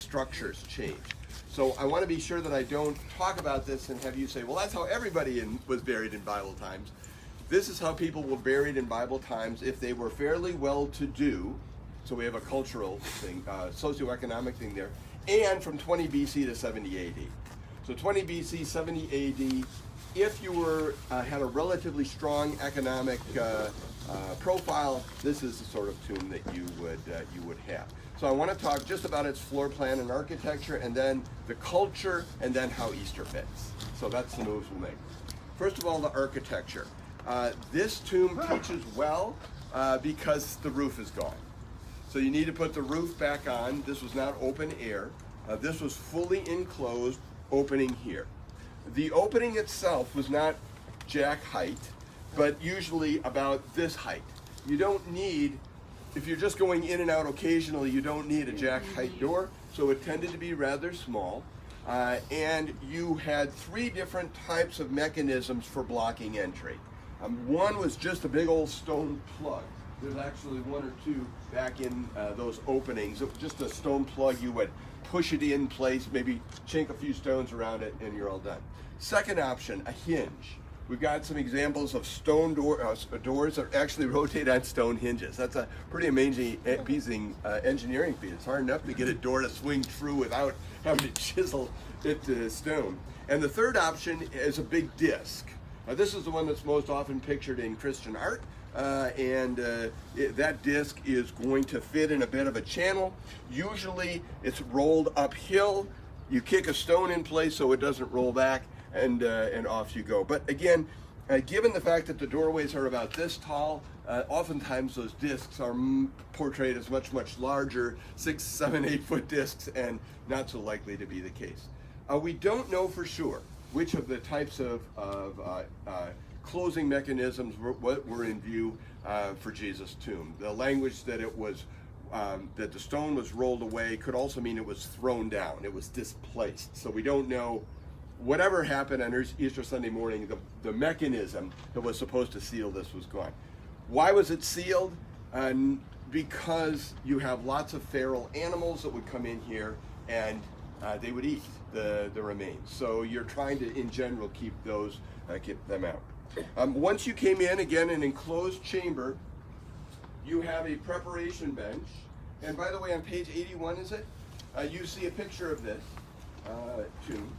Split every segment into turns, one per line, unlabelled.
structures change. So I want to be sure that I don't talk about this and have you say, well, that's how everybody was buried in Bible times. This is how people were buried in Bible times if they were fairly well-to-do. So we have a cultural thing, socioeconomic thing there, and from 20 BC to 70 AD. So 20 BC, 70 AD, if you were had a relatively strong economic profile, this is the sort of tomb that you would have. So I want to talk just about its floor plan and architecture, and then the culture, and then how Easter fits. So that's the moves we'll make. First of all, the architecture. This tomb teaches well because the roof is gone. So you need to put the roof back on. This was not open air. This was fully enclosed, opening here. The opening itself was not jack height, but usually about this height. You don't need, if you're just going in and out occasionally, you don't need a jack height door, so it tended to be rather small. And you had three different types of mechanisms for blocking entry. One was just a big old stone plug. There's actually one or two back in those openings. Just a stone plug, you would push it in place, maybe chink a few stones around it, and you're all done. Second option, a hinge. We've got some examples of stone doors that actually rotate on stone hinges. That's a pretty amazing engineering feat. It's hard enough to get a door to swing through without having to chisel it to stone. And the third option is a big disc. This is the one that's most often pictured in Christian art. That disc is going to fit in a bit of a channel. Usually it's rolled uphill. You kick a stone in place so it doesn't roll back, and off you go. But again, given the fact that the doorways are about this tall, oftentimes those discs are portrayed as much, much larger, 6, 7, 8 foot discs, and not so likely to be the case. We don't know for sure which of the types of closing mechanisms were in view for Jesus' tomb. The language that it was that the stone was rolled away could also mean it was thrown down. It was displaced. So we don't know. Whatever happened on Easter Sunday morning, the mechanism that was supposed to seal this was gone. Why was it sealed? Because you have lots of feral animals that would come in here and they would eat the remains. So you're trying to, in general, keep them out. Once you came in, again, an enclosed chamber, you have a preparation bench. And by the way, on page 81, is it? You see a picture of this tomb.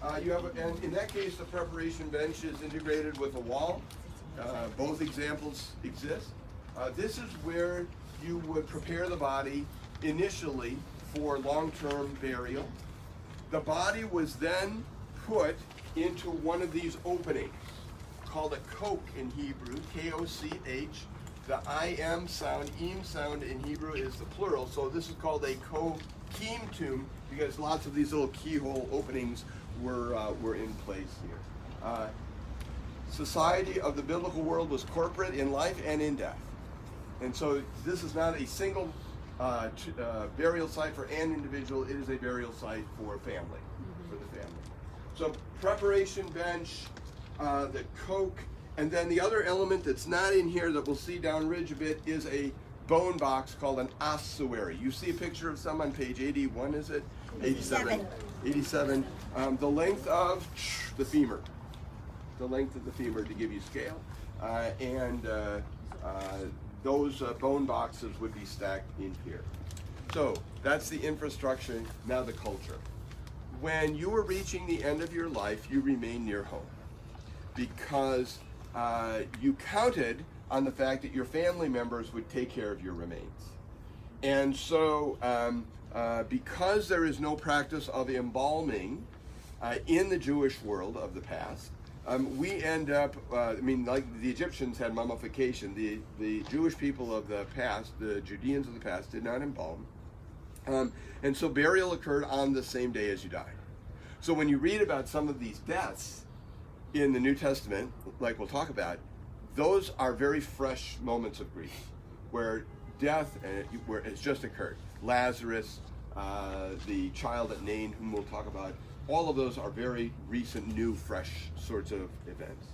And in that case, the preparation bench is integrated with a wall. Both examples exist. This is where you would prepare the body initially for long-term burial. The body was then put into one of these openings, called a koch in Hebrew, K-O-C-H. The I-M sound, im sound in Hebrew is the plural, so this is called a Kochim tomb because lots of these little keyhole openings were in place here. Society of the biblical world was corporate in life and in death. And so this is not a single burial site for an individual, it is a burial site for family, for the family. So preparation bench, the koch, and then the other element that's not in here that we'll see downridge a bit is a bone box called an ossuary. You see a picture of some on page 81, is it? 87. 87. The length of the femur. The length of the femur to give you scale. Those bone boxes would be stacked in here. So that's the infrastructure, now the culture. When you are reaching the end of your life, you remain near home because you counted on the fact that your family members would take care of your remains. And so because there is no practice of embalming in the Jewish world of the past, we end up, like the Egyptians had mummification, the Jewish people of the past, the Judeans of the past, did not embalm. And so burial occurred on the same day as you died. So when you read about some of these deaths in the New Testament, like we'll talk about, those are very fresh moments of grief, where death where it's just occurred. Lazarus, the child at Nain, whom we'll talk about, all of those are very recent, new, fresh sorts of events.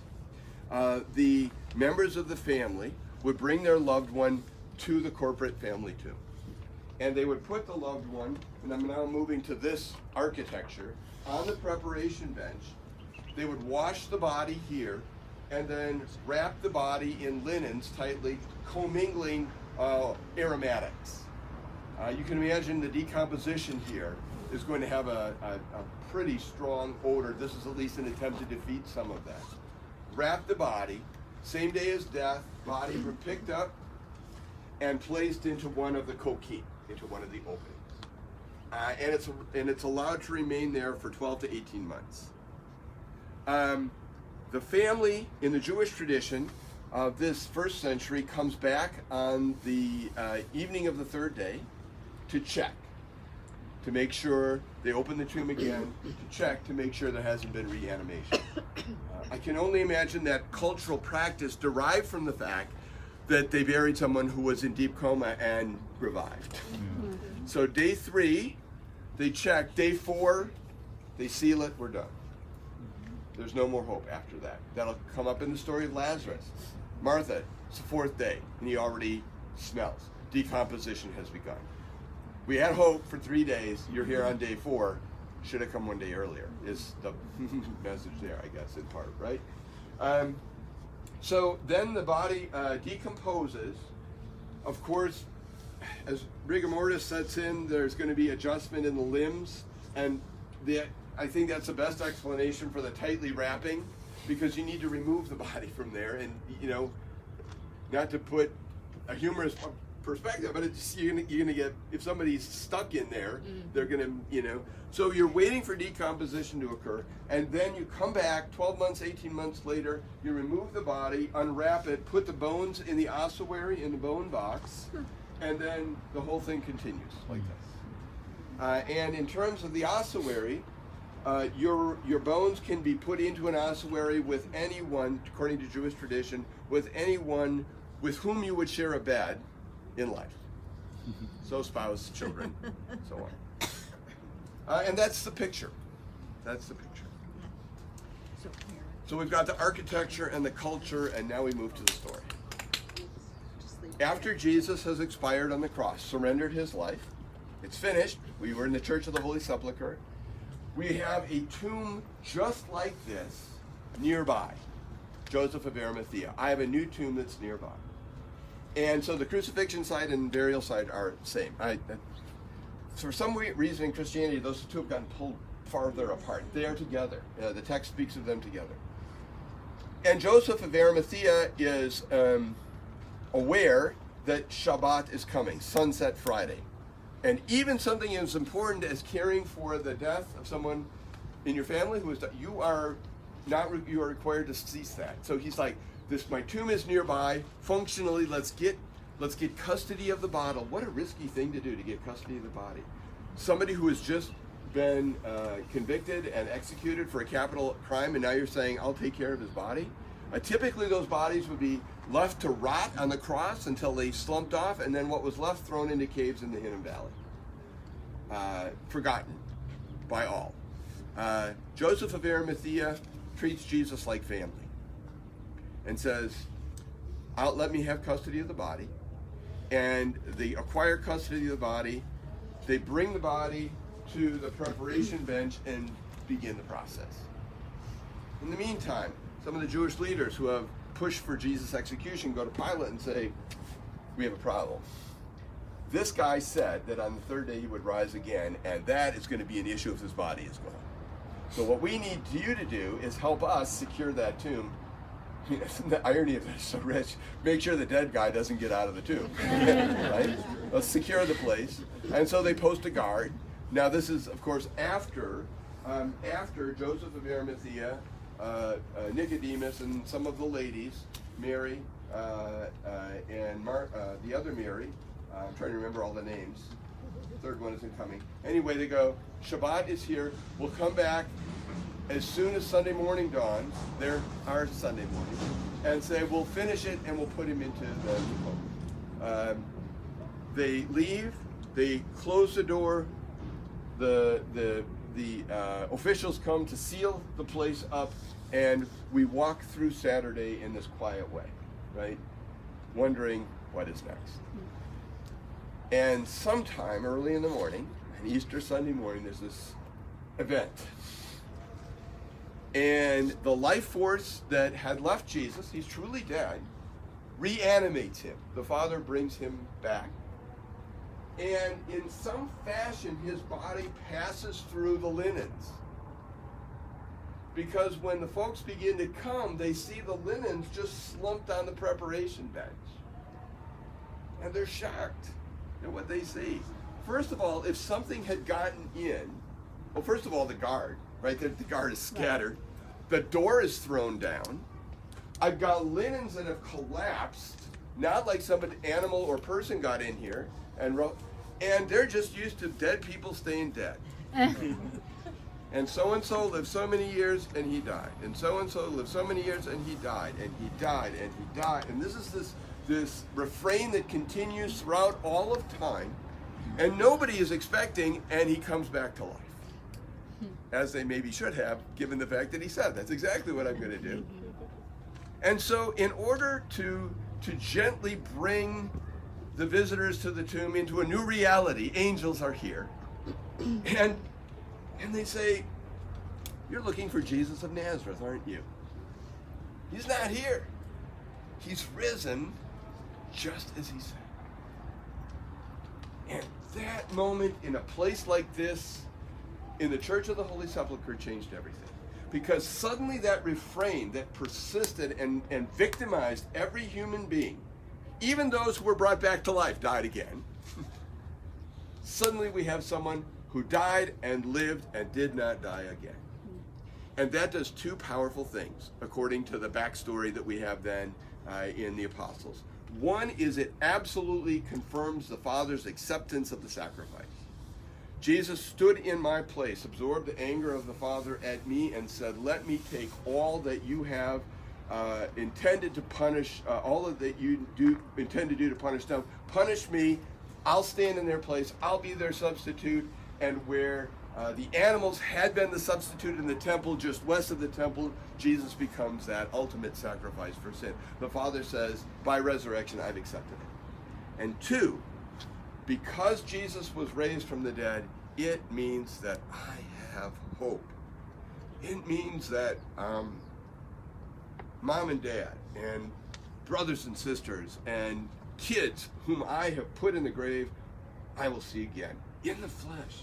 The members of the family would bring their loved one to the corporate family tomb. and they would put the loved one, and I'm now moving to this architecture, on the preparation bench. They would wash the body here, and then wrap the body in linens tightly, commingling aromatics. You can imagine the decomposition here is going to have a pretty strong odor. This is at least an attempt to defeat some of that. Wrap the body, same day as death, body were picked up and placed into one of the Kochim, into one of the openings. And it's allowed to remain there for 12 to 18 months. The family in the Jewish tradition of this first century comes back on the evening of the third day to check, to make sure they open the tomb again, to check to make sure there hasn't been reanimation. I can only imagine that cultural practice derived from the fact that they buried someone who was in deep coma and revived. So day 3, they check. Day 4, they seal it, we're done. There's no more hope after that. That'll come up in the story of Lazarus. Martha, it's the 4th day, and he already smells. Decomposition has begun. We had hope for 3 days. You're here on day 4. Should have come one day earlier, is the message there, I guess, in part, right? So then the body decomposes. Of course, as rigor mortis sets in, there's going to be adjustment in the limbs, and I think that's the best explanation for the tightly wrapping, because you need to remove the body from there, and not to put a humorous perspective, but you're gonna get, if somebody's stuck in there, they're gonna, so you're waiting for decomposition to occur, and then you come back 12 months, 18 months later, you remove the body, unwrap it, put the bones in the ossuary, in the bone box, and then the whole thing continues like this. And in terms of the ossuary, your bones can be put into an ossuary with anyone, according to Jewish tradition, with anyone with whom you would share a bed in life. So spouse, children, so on. And that's the picture. That's the picture. So we've got the architecture and the culture, and now we move to the story. After Jesus has expired on the cross, surrendered his life, it's finished. We were in the Church of the Holy Sepulchre. We have a tomb just like this nearby, Joseph of Arimathea. I have a new tomb that's nearby. And so the crucifixion site and burial site are the same. For some reason in Christianity, those two have gotten pulled farther apart. They are together. The text speaks of them together. And Joseph of Arimathea is aware that Shabbat is coming, Sunset Friday. And even something as important as caring for the death of someone in your family who is dead, you are required to cease that. So he's like, my tomb is nearby. Functionally, let's get custody of the body. What a risky thing to do, to get custody of the body. Somebody who has just been convicted and executed for a capital crime, and now you're saying, I'll take care of his body. Typically, those bodies would be left to rot on the cross until they slumped off, and then what was left thrown into caves in the Hinnom Valley. Forgotten by all. Joseph of Arimathea treats Jesus like family and says, let me have custody of the body. And they acquire custody of the body. They bring the body to the preparation bench and begin the process. In the meantime, some of the Jewish leaders who have pushed for Jesus' execution go to Pilate and say, we have a problem. This guy said that on the 3rd day he would rise again, and that is going to be an issue if his body is gone. So what we need you to do is help us secure that tomb. The irony of it is so rich. Make sure the dead guy doesn't get out of the tomb. Right? Let's secure the place. And so they post a guard. Now this is, of course, after Joseph of Arimathea, Nicodemus, and some of the ladies, Mary, and the other Mary, I'm trying to remember all the names. The 3rd one isn't coming. Anyway, they go, Shabbat is here. We'll come back as soon as Sunday morning dawns, our Sunday morning, and say, we'll finish it and we'll put him into the tomb. They leave, they close the door, the officials come to seal the place up, and we walk through Saturday in this quiet way, right? Wondering what is next. And sometime early in the morning, on Easter Sunday morning, there's this event. And the life force that had left Jesus, he's truly dead, reanimates him. The Father brings him back. And in some fashion, his body passes through the linens. Because when the folks begin to come, they see the linens just slumped on the preparation bench. And they're shocked at what they see. First of all, if something had gotten in, well, first of all, the guard, right? The guard is scattered. The door is thrown down. I've got linens that have collapsed, not like some animal or person got in here, and they're just used to dead people staying dead. And so-and-so lived so many years, and he died. And so-and-so lived so many years, and he died, and he died, and he died. And this is this refrain that continues throughout all of time, and nobody is expecting, and he comes back to life. As they maybe should have, given the fact that he said, that's exactly what I'm going to do. And so in order to gently bring the visitors to the tomb into a new reality, angels are here. And they say, you're looking for Jesus of Nazareth, aren't you? He's not here. He's risen just as he said. And that moment in a place like this, in the Church of the Holy Sepulchre, changed everything. Because suddenly that refrain that persisted and victimized every human being, even those who were brought back to life, died again. Suddenly we have someone who died and lived and did not die again. And that does two powerful things, according to the backstory that we have then in the Apostles. One is it absolutely confirms the Father's acceptance of the sacrifice. Jesus stood in my place, absorbed the anger of the Father at me, and said, let me take all that you have intended to punish, all of that you intend to do to punish them. Punish me. I'll stand in their place. I'll be their substitute. And where the animals had been the substitute in the temple, just west of the temple, Jesus becomes that ultimate sacrifice for sin. The Father says, by resurrection, I've accepted it. And two, because Jesus was raised from the dead, it means that I have hope. It means that mom and dad and brothers and sisters and kids whom I have put in the grave, I will see again in the flesh.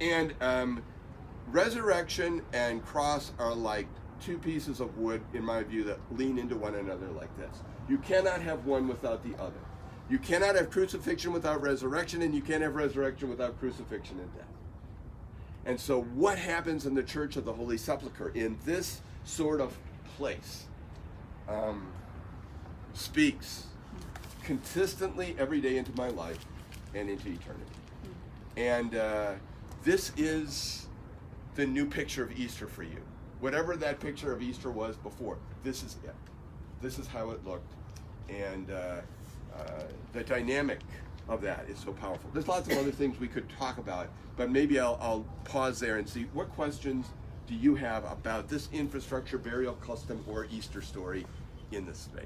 And resurrection and cross are like two pieces of wood, in my view, that lean into one another like this. You cannot have one without the other. You cannot have crucifixion without resurrection, and you can't have resurrection without crucifixion and death. And so what happens in the Church of the Holy Sepulchre, in this sort of place, speaks consistently every day into my life and into eternity. And this is the new picture of Easter for you. Whatever that picture of Easter was before, this is it. This is how it looked. And the dynamic of that is so powerful. There's lots of other things we could talk about, but maybe I'll pause there and see what questions do you have about this infrastructure, burial custom, or Easter story in this space.